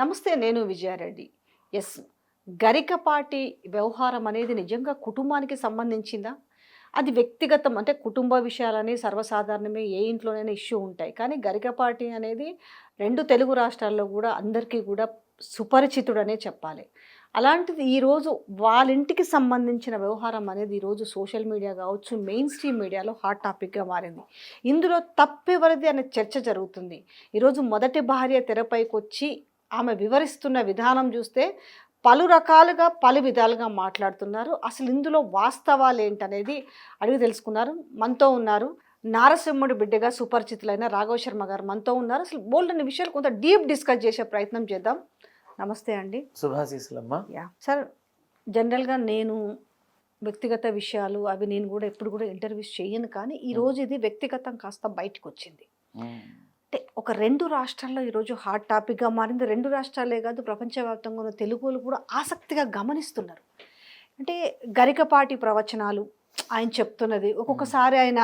నమస్తే. నేను విజయారెడ్డి. యెస్. గరికపాటి వ్యవహారం అనేది నిజంగా కుటుంబానికి సంబంధించిందా? అది వ్యక్తిగతం అంటే కుటుంబ విషయాలని సర్వసాధారణమే ఏ ఇంట్లోనైనా ఇష్యూ ఉంటాయి. కానీ గరికపాటి అనేది 2 తెలుగు రాష్ట్రాల్లో గూడా అందరికీ గూడా సుపరిచితుడనే చెప్పాలి. అలాంటిది ఈరోజు వాళ్ళింటికి సంబంధించిన వ్యవహారం అనేది ఈరోజు సోషల్ మీడియా గావచ్చు, మెయిన్ స్ట్రీమ్ మీడియాలో హాట్ టాపిక్‌గా మారింది. ఇందులో తప్పెవరిది అనే చర్చ జరుగుతుంది. ఈరోజు మొదటి భార్య తెరపైకొచ్చి ఆమె వివరిస్తున్న విధానం చూస్తే పలు రకాలుగా, పలు విధాలుగా మాట్లాడుతున్నారు. అసలు ఇందులో వాస్తవాలేంటనేది అడిగి తెలుసుకున్నారు. మనతో ఉన్నారు. నారసింహుడి బిడ్డగా సుపరిచితులైన రాఘవ శర్మ గారు మనతో ఉన్నారు. అసలు బోలెడన్ని విషయాలు కొంత డీప్ డిస్కస్ చేసే ప్రయత్నం చేద్దాం. నమస్తే అండి. శుభాశీస్సులమ్మా. సార్, జనరల్‌గా నేను వ్యక్తిగత విషయాలు అవి నేను కూడా ఎప్పుడు కూడా ఇంటర్వ్యూస్ చేయను. కానీ ఈరోజు ఇది వ్యక్తిగతం కాస్త బయటికొచ్చింది. అంటే ఒక 2 రాష్ట్రాల్లో ఈరోజు హాట్ టాపిక్‌గా మారింది. 2 రాష్ట్రాలే కాదు, ప్రపంచవ్యాప్తంగా ఉన్న తెలుగోళ్ళు కూడా ఆసక్తిగా గమనిస్తున్నారు. అంటే గరికపాటి ప్రవచనాలు ఆయన చెప్తున్నది ఒక్కొక్కసారి ఆయన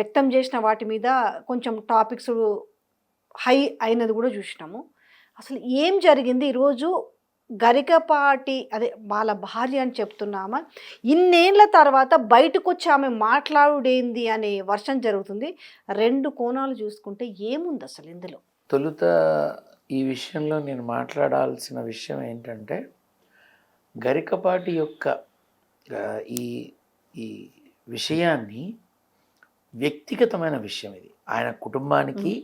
వ్యక్తం చేసిన వాటి మీద కొంచెం టాపిక్స్ హై అయినది కూడా చూసినాము. అసలు ఏం జరిగింది ఈరోజు? గరికపాటి అదే వాళ్ళ భార్య అని చెప్తున్నామా, ఇన్నేళ్ల తర్వాత బయటకొచ్చి ఆమె మాట్లాడుడేంది అనే వర్షం జరుగుతుంది. 2 కోణాలు చూసుకుంటే ఏముంది అసలు ఇందులో? తొలుత ఈ విషయంలో నేను మాట్లాడాల్సిన విషయం ఏంటంటే, గరికపాటి యొక్క ఈ ఈ విషయాన్ని వ్యక్తిగతమైన విషయం ఇది. ఆయన కుటుంబానికి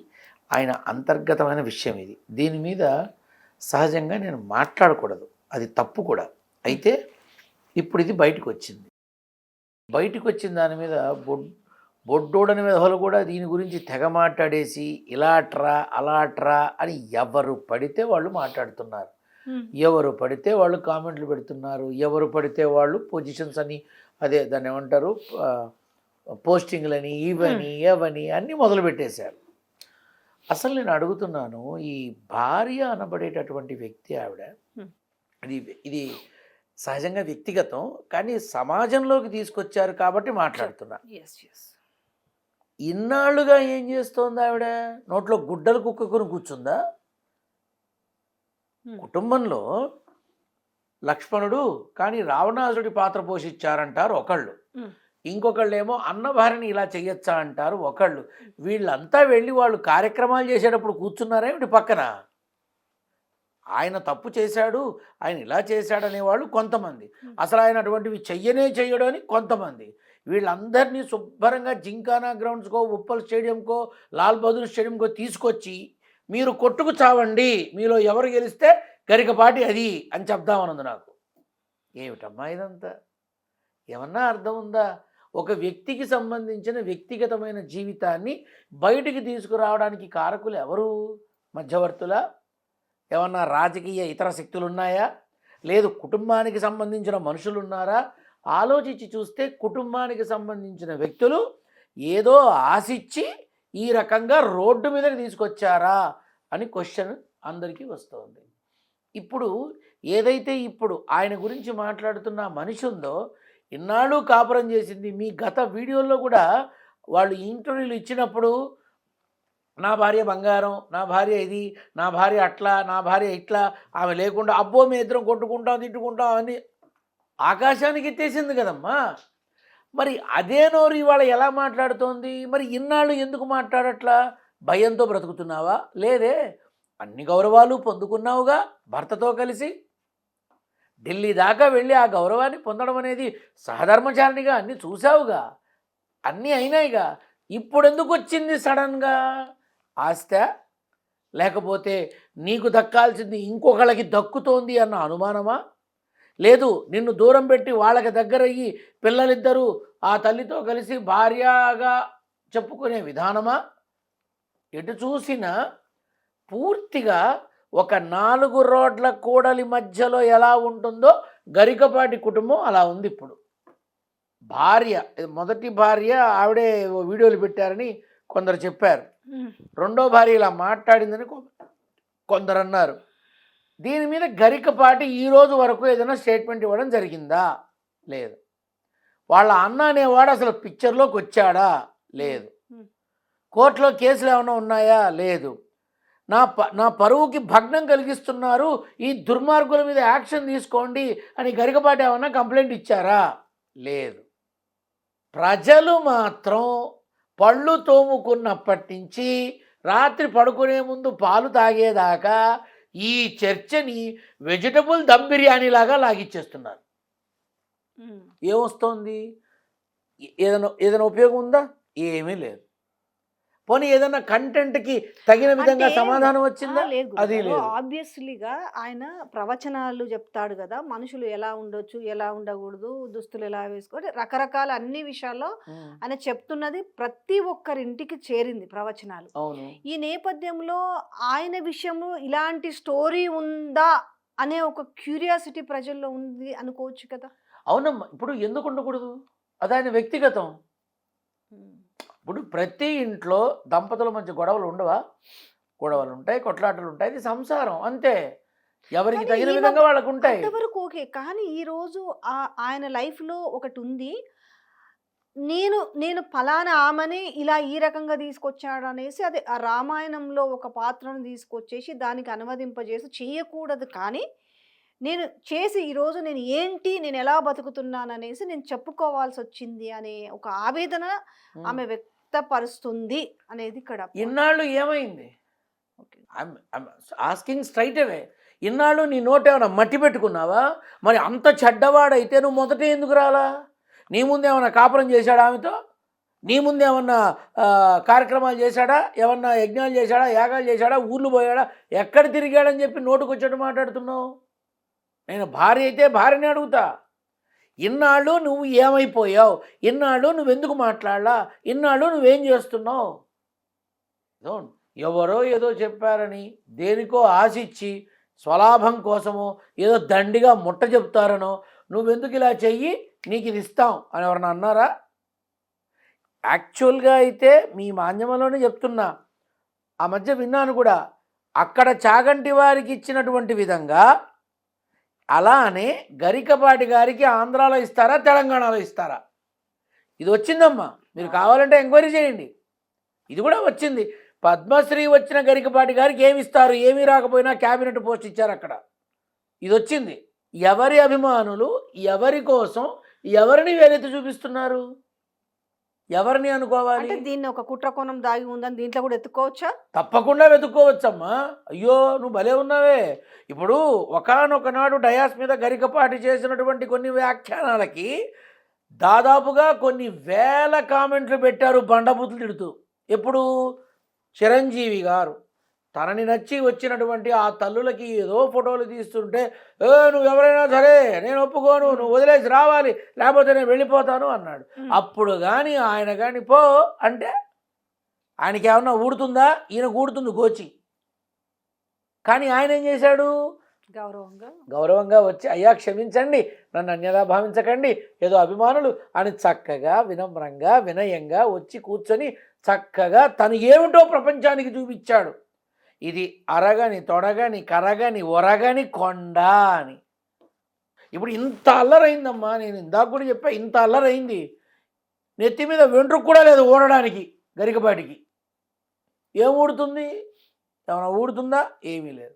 ఆయన అంతర్గతమైన విషయం ఇది. దీని మీద సహజంగా నేను మాట్లాడకూడదు, అది తప్పు కూడా. అయితే ఇప్పుడు ఇది బయటకు వచ్చింది. బయటకు వచ్చిన దాని మీద బొడ్డోడని విధవలు కూడా దీని గురించి తెగ మాట్లాడేసి ఇలాట్రా అలాట్రా అని ఎవరు పడితే వాళ్ళు మాట్లాడుతున్నారు. ఎవరు పడితే వాళ్ళు కామెంట్లు పెడుతున్నారు. ఎవరు పడితే వాళ్ళు పొజిషన్స్ అని, అదే దాన్ని ఏమంటారు, పోస్టింగ్లని, ఇవని ఏవని అన్నీ మొదలు పెట్టేశారు. అసలు నేను అడుగుతున్నాను, ఈ భార్య అనబడేటటువంటి వ్యక్తి ఆవిడ, ఇది సహజంగా వ్యక్తిగతం, కానీ సమాజంలోకి తీసుకొచ్చారు కాబట్టి మాట్లాడుతున్నా. ఇన్నాళ్ళుగా ఏం చేస్తోంది ఆవిడ? నోట్లో గుడ్డలు కుక్కుని కూర్చుందా? కుటుంబంలో లక్ష్మణుడు కానీ రావణాసుడి పాత్ర పోషించారంటారు ఒకళ్ళు, ఇంకొకళ్ళేమో అన్న భార్యని ఇలా చెయ్యొచ్చా అంటారు ఒకళ్ళు. వీళ్ళంతా వెళ్ళి వాళ్ళు కార్యక్రమాలు చేసేటప్పుడు కూర్చున్నారేమిటి పక్కన? ఆయన తప్పు చేశాడు, ఆయన ఇలా చేశాడు అనేవాళ్ళు కొంతమంది, అసలు ఆయన అటువంటివి చెయ్యడు అని కొంతమంది. వీళ్ళందరినీ శుభ్రంగా జింకానా గ్రౌండ్స్కో, ఉప్పల్ స్టేడియంకో, లాల్ బహదూర్ స్టేడియంకో తీసుకొచ్చి మీరు కొట్టుకు చావండి, మీలో ఎవరు గెలిస్తే గరికపాటి అది అని చెప్దామనుంది నాకు. ఏమిటమ్మా ఇదంతా? ఏమన్నా అర్థం ఉందా? ఒక వ్యక్తికి సంబంధించిన వ్యక్తిగతమైన జీవితాన్ని బయటికి తీసుకురావడానికి కారకులు ఎవరు? మధ్యవర్తుల? ఏమన్నా రాజకీయ ఇతర శక్తులు ఉన్నాయా? లేదు కుటుంబానికి సంబంధించిన మనుషులు ఉన్నారా? ఆలోచించి చూస్తే కుటుంబానికి సంబంధించిన వ్యక్తులు ఏదో ఆశించి ఈ రకంగా రోడ్డు మీదకి తీసుకొచ్చారా అని క్వశ్చన్ అందరికీ వస్తుంది. ఇప్పుడు ఏదైతే ఇప్పుడు ఆయన గురించి మాట్లాడుతున్న మనిషి ఉందో, ఇన్నాళ్ళు కాపురం చేసింది. మీ గత వీడియోల్లో కూడా వాళ్ళు ఇంటర్వ్యూలు ఇచ్చినప్పుడు నా భార్య బంగారం, నా భార్య ఇది, నా భార్య అట్లా, నా భార్య ఇట్లా, ఆమె లేకుండా అబ్బో మీ ఇద్దరం కొట్టుకుంటాం తిట్టుకుంటాం అని ఆకాశానికి ఎత్తేసింది కదమ్మా. మరి అదే నోరు ఇవాళ ఎలా మాట్లాడుతోంది? మరి ఇన్నాళ్ళు ఎందుకు మాట్లాడట్లా? భయంతో బ్రతుకుతున్నావా? లేదే, అన్ని గౌరవాలు పొందుకున్నావుగా భర్తతో కలిసి. ఢిల్లీ దాకా వెళ్ళి ఆ గౌరవాన్ని పొందడం అనేది సహధర్మచారిణిగా అన్నీ చూసావుగా, అన్నీ అయినాయిగా. ఇప్పుడు ఎందుకు వచ్చింది సడన్గా? ఆస్త లేకపోతే నీకు దక్కాల్సింది ఇంకొకళ్ళకి దక్కుతోంది అన్న అనుమానమా? లేదు నిన్ను దూరం పెట్టి వాళ్ళకి దగ్గరయ్యి పిల్లలిద్దరూ ఆ తల్లితో కలిసి భార్యగా చెప్పుకునే విధానమా? ఎటు చూసినా పూర్తిగా ఒక 4 రోడ్ల కూడలి మధ్యలో ఎలా ఉంటుందో గరికపాటి కుటుంబం అలా ఉంది ఇప్పుడు. భార్య, మొదటి భార్య ఆవిడే వీడియోలు పెట్టారని కొందరు చెప్పారు. రెండో భార్య ఇలా మాట్లాడిందని కొందరు అన్నారు. దీని మీద గరికపాటి ఈరోజు వరకు ఏదైనా స్టేట్మెంట్ ఇవ్వడం జరిగిందా? లేదు. వాళ్ళ అన్న అనేవాడు అసలు పిక్చర్లోకి వచ్చాడా? లేదు. కోర్టులో కేసులు ఏమైనా ఉన్నాయా? లేదు. నా పరువుకి భగ్నం కలిగిస్తున్నారు, ఈ దుర్మార్గుల మీద యాక్షన్ తీసుకోండి అని గరికపాటి ఏమన్నా కంప్లైంట్ ఇచ్చారా? లేదు. ప్రజలు మాత్రం పళ్ళు తోముకున్నప్పటి నుంచి రాత్రి పడుకునే ముందు పాలు తాగేదాకా ఈ చర్చని వెజిటబుల్ దమ్ బిర్యానీ లాగా లాగిచ్చేస్తున్నారు. ఏమొస్తోంది? ఏదైనా ఉపయోగం ఉందా? ఏమీ లేదు. పోనీ ఏదైనా కంటెంట్కి తగిన విధంగా సమాధానం వచ్చిందా? అది లేదు. ఆబ్వియస్లీగా ఆయన ప్రవచనాలు చెప్తాడు కదా, మనుషులు ఎలా ఉండొచ్చు, ఎలా ఉండకూడదు, దుస్తులు ఎలా వేసుకోవాలి, రకరకాల అన్ని విషయాల్లో ఆయన చెప్తున్నది ప్రతి ఒక్కరింటికి చేరింది ప్రవచనాలు. అవును. ఈ నేపథ్యంలో ఆయన విషయము ఇలాంటి స్టోరీ ఉందా అనే ఒక క్యూరియాసిటీ ప్రజల్లో ఉంది అనుకోవచ్చు కదా. అవునమ్మా. ఇప్పుడు ఎందుకు ఉండకూడదు? అది ఆయన వ్యక్తిగతం. ఇప్పుడు ప్రతి ఇంట్లో దంపతుల మధ్య గొడవలు ఉండవా? గొడవలు ఉంటాయి, కొట్లాటలు ఉంటాయి. ఇది సంసారం అంతే. ఎవరికి తగిన విధంగా వాళ్ళకు ఉంటాయి. అంతవరకు ఓకే. కానీ ఈరోజు ఆయన లైఫ్లో ఒకటి ఉంది, నేను ఫలానా ఆమెని ఇలా ఈ రకంగా తీసుకొచ్చాడు అనేసి, అది ఆ రామాయణంలో ఒక పాత్రను తీసుకొచ్చేసి దానికి అనువదింపజేసి చేయకూడదు. కానీ నేను చేసి ఈరోజు నేను ఎలా బతుకుతున్నాను అనేసి నేను చెప్పుకోవాల్సి వచ్చింది అనే ఒక ఆవేదన ఆమె వ్యక్తపరుస్తుంది అనేది ఇక్కడ. ఇన్నాళ్ళు ఏమైంది? ఆస్కింగ్ స్ట్రైట్ అవే. ఇన్నాళ్ళు నీ నోట్ ఏమైనా మట్టి పెట్టుకున్నావా? మరి అంత చెడ్డవాడైతే నువ్వు మొదట ఎందుకు రాలా? నీ ముందేమన్నా కాపురం చేశాడా ఆమెతో? నీ ముందేమన్నా కార్యక్రమాలు చేశాడా? ఏమన్నా యజ్ఞాలు చేశాడా? యాగాలు చేశాడా? ఊర్లు పోయాడా? ఎక్కడ తిరిగాడని చెప్పి నోటుకొచ్చేట్టు మాట్లాడుతున్నావు? నేను భార్య అయితే భార్యని అడుగుతా. ఇన్నాళ్ళు నువ్వు ఏమైపోయావు? ఇన్నాళ్ళు నువ్వెందుకు మాట్లాడలా? ఇన్నాళ్ళు నువ్వేం చేస్తున్నావు? ఎవరో ఏదో చెప్పారని దేనికో ఆశిచ్చి స్వలాభం కోసమో ఏదో దండిగా ముట్ట చెప్తారనో నువ్వెందుకు ఇలా చెయ్యి, నీకు ఇది ఇస్తాం అని ఎవరన్నా అన్నారా? యాక్చువల్గా అయితే మీ మాధ్యమంలోనే చెప్తున్నా, ఆ మధ్య విన్నాను కూడా, అక్కడ చాగంటి వారికి ఇచ్చినటువంటి విధంగా అలానే గరికపాటి గారికి ఆంధ్రాలో ఇస్తారా, తెలంగాణలో ఇస్తారా? ఇది వచ్చిందమ్మా. మీరు కావాలంటే ఎంక్వైరీ చేయండి. ఇది కూడా వచ్చింది. పద్మశ్రీ వచ్చిన గరికపాటి గారికి ఏమి ఇస్తారు? ఏమీ రాకపోయినా క్యాబినెట్ పోస్ట్ ఇచ్చారు అక్కడ. ఇది వచ్చింది. ఎవరి అభిమానులు ఎవరి కోసం ఎవరిని వేలెత్తి చూపిస్తున్నారు? ఎవరిని అనుకోవాలి? దీన్ని ఒక కుట్ర కోణం దాగి ఉందని దీంట్లో కూడా ఎత్తుకోవచ్చా? తప్పకుండా వెతుక్కోవచ్చమ్మా. అయ్యో నువ్వు భలే ఉన్నావే. ఇప్పుడు ఒకానొకనాడు డయాస్ మీద గరికపాటి చేసినటువంటి కొన్ని వ్యాఖ్యానాలకి దాదాపుగా కొన్ని వేల కామెంట్లు పెట్టారు బండబూతులు తిడుతూ. ఎప్పుడు? చిరంజీవి గారు తనని నచ్చి వచ్చినటువంటి ఆ తల్లులకి ఏదో ఫోటోలు తీస్తుంటే, నువ్వు ఎవరైనా సరే నేను ఒప్పుకోను, నువ్వు వదిలేసి రావాలి, లేకపోతే నేను వెళ్ళిపోతాను అన్నాడు. అప్పుడు కానీ ఆయన కానీ పో అంటే ఆయనకి ఏమన్నా ఊడుతుందా? ఈయనకు ఊడుతుంది గోచి. కానీ ఆయన ఏం చేశాడు? గౌరవంగా వచ్చి, అయ్యా క్షమించండి, నన్ను అన్యదా భావించకండి, ఏదో అభిమానులు అని చక్కగా వినమ్రంగా వినయంగా వచ్చి కూర్చొని చక్కగా తను ఏమిటో ప్రపంచానికి చూపించాడు. ఇది అరగని తొడగని కరగని ఒరగని కొండ అని. ఇప్పుడు ఇంత అల్లరైందమ్మా. నేను ఇందాక కూడా చెప్పా, ఇంత అల్లరైంది. నెత్తి మీద వెంట్రుకు కూడా లేదు ఊడడానికి గరికపాటికి. ఏం ఊడుతుంది? ఏమైనా ఊడుతుందా? ఏమీ లేదు.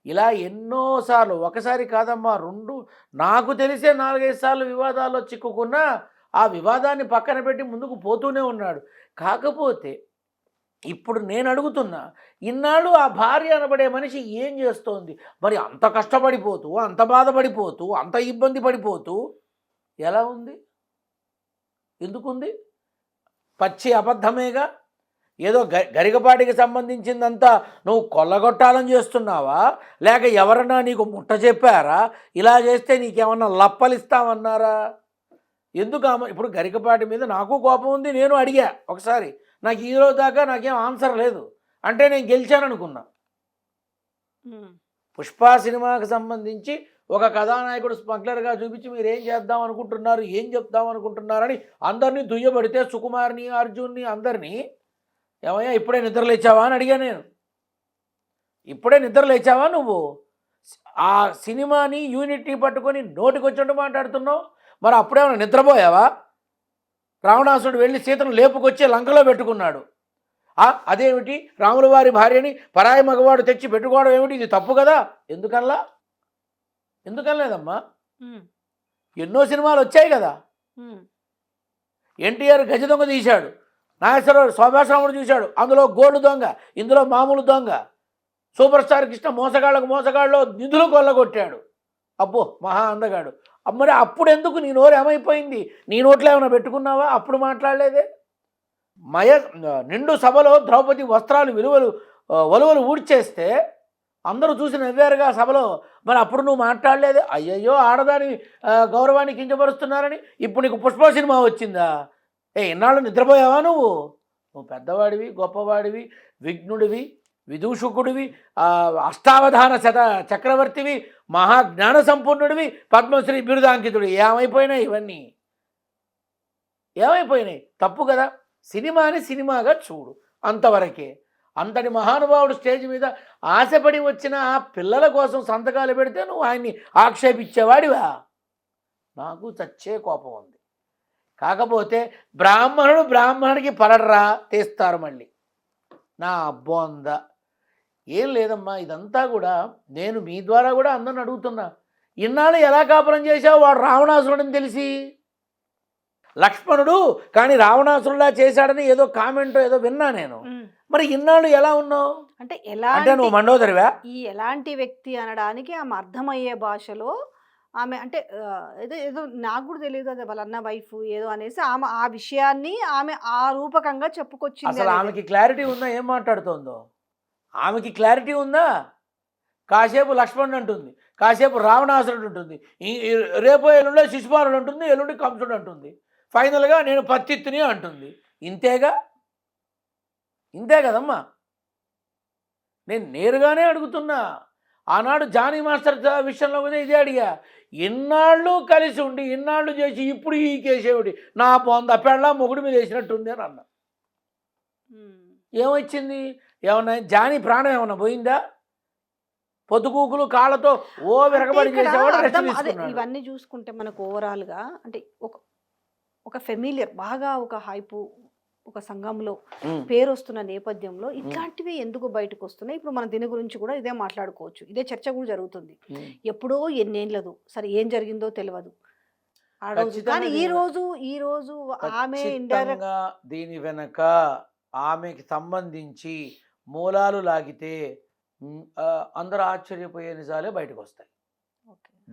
ఇలా ఎన్నోసార్లు, ఒకసారి కాదమ్మా, నాకు తెలిసే 4-5 సార్లు వివాదాల్లో చిక్కుకున్నా ఆ వివాదాన్ని పక్కన పెట్టి ముందుకు పోతూనే ఉన్నాడు. కాకపోతే ఇప్పుడు నేను అడుగుతున్నా, ఇన్నాళ్ళు ఆ భార్య అనబడే మనిషి ఏం చేస్తోంది? మరి అంత కష్టపడిపోతూ, అంత బాధపడిపోతూ, అంత ఇబ్బంది పడిపోతూ ఎలా ఉంది? ఎందుకుంది? పచ్చి అబద్ధమేగా. ఏదో గరికపాటికి సంబంధించిందంతా నువ్వు కొల్లగొట్టాలని చేస్తున్నావా? లేక ఎవరన్నా నీకు ముట్ట చెప్పారా? ఇలా చేస్తే నీకేమన్నా లప్పలిస్తామన్నారా? ఎందుకు? ఇప్పుడు గరికపాటి మీద నాకు కోపం ఉంది. నేను అడిగా ఒకసారి, నాకు ఈరోజు దాకా నాకేం ఆన్సర్ లేదు. అంటే నేను గెలిచాను అనుకున్నా. పుష్ప సినిమాకి సంబంధించి ఒక కథానాయకుడు స్మగ్లర్గా చూపించి మీరు ఏం చేద్దాం అనుకుంటున్నారు, ఏం చెప్దాం అనుకుంటున్నారని అందరినీ దుయ్యబడితే, సుకుమార్ని, అర్జున్ని అందరినీ, ఏమయ్యా ఇప్పుడే నిద్ర లేచావా అని అడిగా నేను. ఇప్పుడే నిద్ర లేచావా నువ్వు? ఆ సినిమాని యూనిట్ని పట్టుకొని నోటికి వచ్చినట్టు మాట్లాడుతున్నావు. మరి అప్పుడేమన్నా నిద్రపోయావా? రావణాసుడు వెళ్ళి సీతను లేపుకొచ్చి లంకలో పెట్టుకున్నాడు. అదేమిటి రాముల వారి భార్యని పరాయి మగవాడు తెచ్చి పెట్టుకోవడం ఏమిటి, ఇది తప్పు కదా? ఎందుకనలేదమ్మా? ఎన్నో సినిమాలు వచ్చాయి కదా. ఎన్టీఆర్ గజ దొంగ తీశాడు, నాగేశ్వరరావు సోమేశ్వరరావుడు చూశాడు, అందులో గోల్డ్ దొంగ, ఇందులో మామూలు దొంగ. సూపర్ స్టార్ కృష్ణ మోసగాళ్ళలో నిధులు కొల్లగొట్టాడు. అబ్బో మహా అందగాడు. మరి అప్పుడు ఎందుకు నీ నోరు ఏమైపోయింది? నీ నోట్లో ఏమైనా పెట్టుకున్నావా? అప్పుడు మాట్లాడలేదే. నిండు సభలో ద్రౌపది వస్త్రాలు వలువలు ఊడ్చేస్తే అందరూ చూసి నవ్వారుగా సభలో. మరి అప్పుడు నువ్వు మాట్లాడలేదే. అయ్యయ్యో ఆడదాని గౌరవాన్ని కించపరుస్తున్నారని. ఇప్పుడు నీకు పుష్ప సినిమా వచ్చిందా? ఇన్నాళ్ళు నిద్రపోయావా నువ్వు పెద్దవాడివి, గొప్పవాడివి, విఘ్నుడివి, విదూషకుడివి, అష్టావధాన చక్రవర్తివి, మహాజ్ఞాన సంపూర్ణుడివి, పద్మశ్రీ బిరుదాంకితుడు. ఏమైపోయినాయి ఇవన్నీ? ఏమైపోయినాయి? తప్పు కదా. సినిమాని సినిమాగా చూడు, అంతవరకే. అంతటి మహానుభావుడు స్టేజ్ మీద ఆశపడి వచ్చిన ఆ పిల్లల కోసం సంతకాలు పెడితే నువ్వు ఆయన్ని ఆక్షేపించేవాడివా? నాకు చచ్చే కోపం ఉంది. కాకపోతే బ్రాహ్మణుడికి పడర్రా తీస్తారు మళ్ళీ. నా బొంద ఏం లేదమ్మా. ఇదంతా కూడా నేను మీ ద్వారా కూడా అందరిని అడుగుతున్నా. ఇన్నాళ్ళు ఎలా కాపురం చేశావు? వాడు రావణాసురుడని తెలిసి. లక్ష్మణుడు కానీ రావణాసురులా చేశాడని ఏదో కామెంట్ ఏదో విన్నా నేను. మరి ఇన్నాళ్ళు ఎలా ఉన్నావు? అంటే నువ్వు మండోదరివా? ఈ ఎలాంటి వ్యక్తి అనడానికి ఆమె అర్థమయ్యే భాషలో ఆమె అంటే ఏదో నాకు కూడా తెలియదు అదే వాళ్ళ అన్న వైఫ్ ఏదో అనేసి ఆమె ఆ విషయాన్ని ఆమె ఆ రూపకంగా చెప్పుకొచ్చింది. అసలు ఆమెకి క్లారిటీ ఉందా ఏం మాట్లాడుతుందో? ఆమెకి క్లారిటీ ఉందా? కాసేపు లక్ష్మణుడు అంటుంది, కాసేపు రావణాసురుడు ఉంటుంది, రేపు ఎల్లుండే శిశుపాలుడు ఉంటుంది, ఎల్లుండి కంసుడు అంటుంది, ఫైనల్గా నేను పత్తిత్తుని అంటుంది. ఇంతే కదమ్మా. నేను నేరుగానే అడుగుతున్నా. ఆనాడు జానీ మాస్టర్ విషయంలో కూడా ఇదే అడిగా. ఇన్నాళ్ళు కలిసి ఉండి ఇన్నాళ్ళు చేసి ఇప్పుడు ఈ కేసేవిడి నా పొంద పెళ్ళ మొగుడు మీద వేసినట్టుంది అని అన్నా. ఏమొచ్చింది? ఏమన్నా జానీ ప్రాణం ఏమన్నా పోయిందా? పొద్దుకూకులు కాళ్ళతో విరగబడి చేసేవాడు. ఇవన్నీ చూసుకుంటే మనకు ఓవరాల్గా అంటే ఒక ఫెమిలియర్ బాగా ఒక హైపు ఒక సంఘంలో పేరు వస్తున్న నేపథ్యంలో ఇట్లాంటివి ఎందుకు బయటకు వస్తున్నాయి? ఇప్పుడు మన దీని గురించి కూడా ఇదే మాట్లాడుకోవచ్చు, ఇదే చర్చ కూడా జరుగుతుంది. ఎప్పుడో ఎన్నేళ్ళదు సరే ఏం జరిగిందో తెలియదు కానీ ఈ రోజు ఆమె ఇండైరెక్ట్ దీని వెనక ఆమెకి సంబంధించి మూలాలు లాగితే అందరూ ఆశ్చర్యపోయే నిజాలే బయటకు వస్తాయి.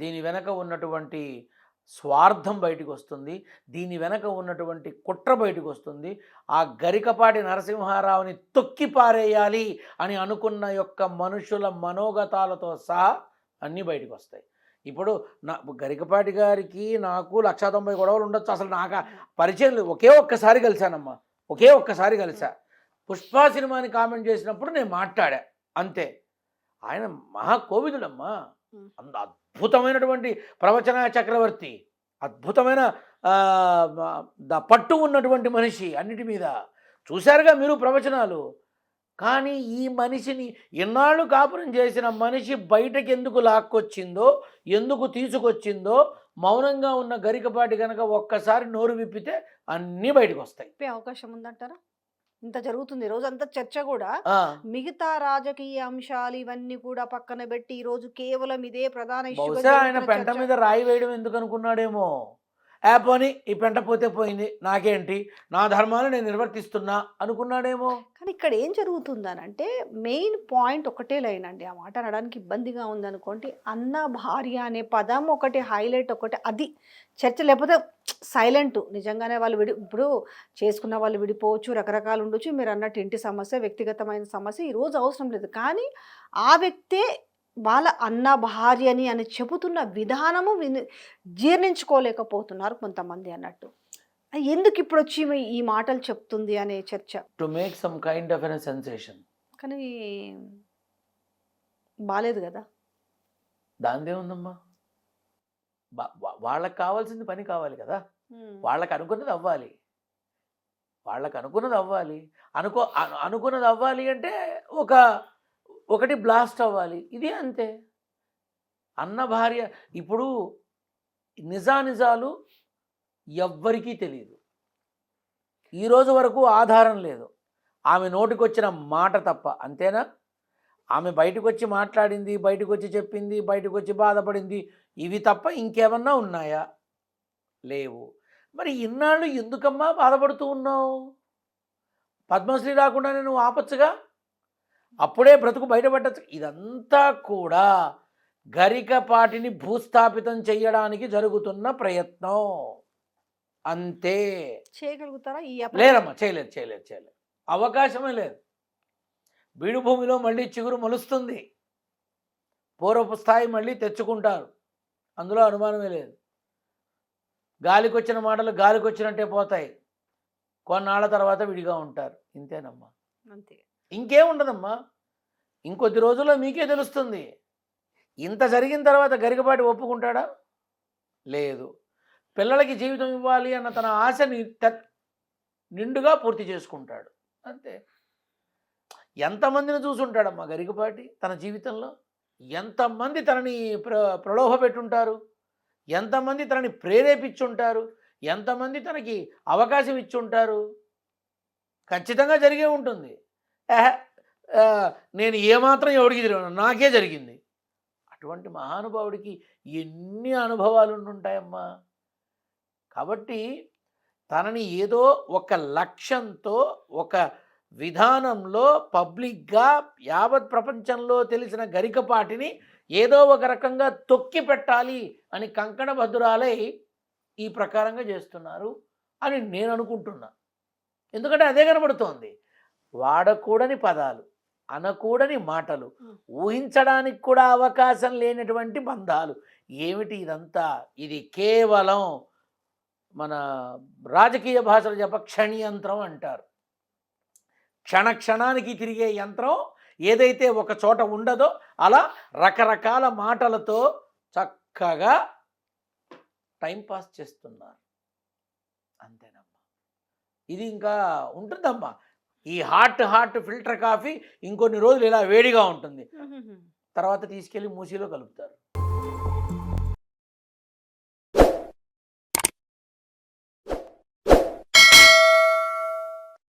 దీని వెనక ఉన్నటువంటి స్వార్థం బయటకు వస్తుంది, దీని వెనక ఉన్నటువంటి కుట్ర బయటకు వస్తుంది. ఆ గరికపాటి నరసింహారావుని తొక్కి పారేయాలి అని అనుకున్న యొక్క మనుషుల మనోగతాలతో సహా అన్నీ బయటకు వస్తాయి. ఇప్పుడు గరికపాటి గారికి నాకు 190 గొడవలు ఉండొచ్చు. అసలు నాకు పరిచయం ఒకే ఒక్కసారి కలిశానమ్మా, కలిసా. పుష్ప సినిమాని కామెంట్ చేసినప్పుడు నేను మాట్లాడా అంతే. ఆయన మహాకోవిదుడమ్మా, అంత అద్భుతమైనటువంటి ప్రవచన చక్రవర్తి, అద్భుతమైన పట్టు ఉన్నటువంటి మనిషి అన్నిటి మీద. చూశారుగా మీరు ప్రవచనాలు. కానీ ఈ మనిషిని ఎన్నాళ్ళు కాపురం చేసిన మనిషి బయటకు ఎందుకు లాక్కొచ్చిందో, ఎందుకు తీసుకొచ్చిందో మౌనంగా ఉన్న గరికపాటి కనుక ఒక్కసారి నోరు విప్పితే అన్నీ బయటకు వస్తాయి. అవకాశం ఉందంటారా? ఇంత జరుగుతుంది రోజంతా చర్చ కూడా, మిగతా రాజకీయ అంశాలు ఇవన్నీ కూడా పక్కన పెట్టి ఈ రోజు కేవలం ఇదే ప్రధాన ఇష్యూ. ఆయన పెంట మీద రాయి వేయడం ఎందుకు అనుకున్నాడేమో. పోనీ ఈ పెంట పోతే పోయింది, నాకేంటి, నా ధర్మాన్ని నేను నిర్వర్తిస్తున్నా అనుకున్నాడేమో. కానీ ఇక్కడ ఏం జరుగుతుందనంటే మెయిన్ పాయింట్ ఒకటే లైన్ అండి. ఆ మాట అనడానికి ఇబ్బందిగా ఉందనుకోండి. అన్న భార్య అనే పదం ఒకటి హైలైట్, ఒకటి అది చర్చ. లేకపోతే సైలెంట్. నిజంగానే వాళ్ళు ఇప్పుడు చేసుకున్న వాళ్ళు విడిపోవచ్చు, రకరకాలు ఉండొచ్చు. మీరు అన్నట్టు ఇంటి సమస్య, వ్యక్తిగతమైన సమస్య ఈరోజు అవసరం లేదు. కానీ ఆ వ్యక్తే వాళ్ళ అన్న భార్యని అని చెబుతున్న విధానము జీర్ణించుకోలేకపోతున్నారు కొంతమంది అన్నట్టు. ఎందుకు ఇప్పుడు వచ్చి ఈ మాటలు చెప్తుంది అనే చర్చ. To make some kind of a sensation. కానీ బాలేదు కదా. దానిదే ఉందమ్మా. వాళ్ళకి కావాల్సింది పని కావాలి కదా. వాళ్ళకి అనుకున్నది అవ్వాలి. అనుకున్నది అవ్వాలి అంటే ఒకటి బ్లాస్ట్ అవ్వాలి. ఇది అంతే. అన్న భార్య ఇప్పుడు నిజాలు ఎవ్వరికీ తెలియదు. ఈరోజు వరకు ఆధారం లేదు. ఆమె నోటికొచ్చిన మాట తప్ప. అంతేనా? ఆమె బయటకు వచ్చి మాట్లాడింది, బయటకు వచ్చి చెప్పింది, బయటకు వచ్చి బాధపడింది, ఇవి తప్ప ఇంకేమన్నా ఉన్నాయా? లేవు. మరి ఇన్నాళ్ళు ఎందుకమ్మా బాధపడుతూ ఉన్నావు? పద్మశ్రీ రాకుండానే నువ్వు ఆపచ్చుగా, అప్పుడే బ్రతుకు బయటపడచ్చు. ఇదంతా కూడా గరికపాటిని భూస్థాపితం చేయడానికి జరుగుతున్న ప్రయత్నం అంతే. చేయగలుగుతారా ఈ లేదమ్మా, చేయలేదు. అవకాశమే లేదు. బీడు భూమిలో మళ్ళీ చిగురు మొలుస్తుంది, పూర్వపు స్థాయి మళ్ళీ తెచ్చుకుంటారు, అందులో అనుమానమే లేదు. గాలికొచ్చిన మాటలు గాలికొచ్చినట్టే పోతాయి, కొన్నాళ్ళ తర్వాత విడిగా ఉంటారు. ఇంతేనమ్మా, అంతే. ఇంకేముండదమ్మా. ఇంకొద్ది రోజుల్లో మీకే తెలుస్తుంది. ఇంత జరిగిన తర్వాత గరికపాటి ఒప్పుకుంటాడా? లేదు. పిల్లలకి జీవితం ఇవ్వాలి అన్న తన ఆశని నిండుగా పూర్తి చేసుకుంటాడు, అంతే. ఎంతమందిని చూసుంటాడమ్మా గరికపాటి తన జీవితంలో? ఎంతమంది తనని ప్రలోభ పెట్టుంటారు, ఎంతమంది తనని ప్రేరేపించుంటారు, ఎంతమంది తనకి అవకాశం ఇచ్చుంటారు. ఖచ్చితంగా జరిగే ఉంటుంది. నేను ఏమాత్రం ఎవరికి తెలియను, నాకే జరిగింది. అటువంటి మహానుభావుడికి ఎన్ని అనుభవాలు ఉంటాయమ్మా. కాబట్టి తనని ఏదో ఒక లక్ష్యంతో, ఒక విధానంలో పబ్లిక్గా యావత్ ప్రపంచంలో తెలిసిన గరికపాటిని ఏదో ఒక రకంగా తొక్కి పెట్టాలి అని కంకణబద్ధురాలై ఈ ప్రకారంగా చేస్తున్నారు అని నేను అనుకుంటున్నా. ఎందుకంటే అదే కనబడుతోంది. వాడకూడని పదాలు, అనకూడని మాటలు, ఊహించడానికి కూడా అవకాశం లేనటువంటి బంధాలు. ఏమిటి ఇదంతా? ఇది కేవలం మన రాజకీయ భాషలో క్షణయంత్రం అంటారు. క్షణానికి తిరిగే యంత్రం ఏదైతే ఒక చోట ఉండదో అలా రకరకాల మాటలతో చక్కగా టైంపాస్ చేస్తున్నారు, అంతేనమ్మా. ఇది ఇంకా ఉంటుందమ్మా. ఈ హాట్ ఫిల్టర్ కాఫీ ఇంకొన్ని రోజులు ఇలా వేడిగా ఉంటుంది, తర్వాత తీసుకెళ్ళి మూసీలో కలుపుతారు.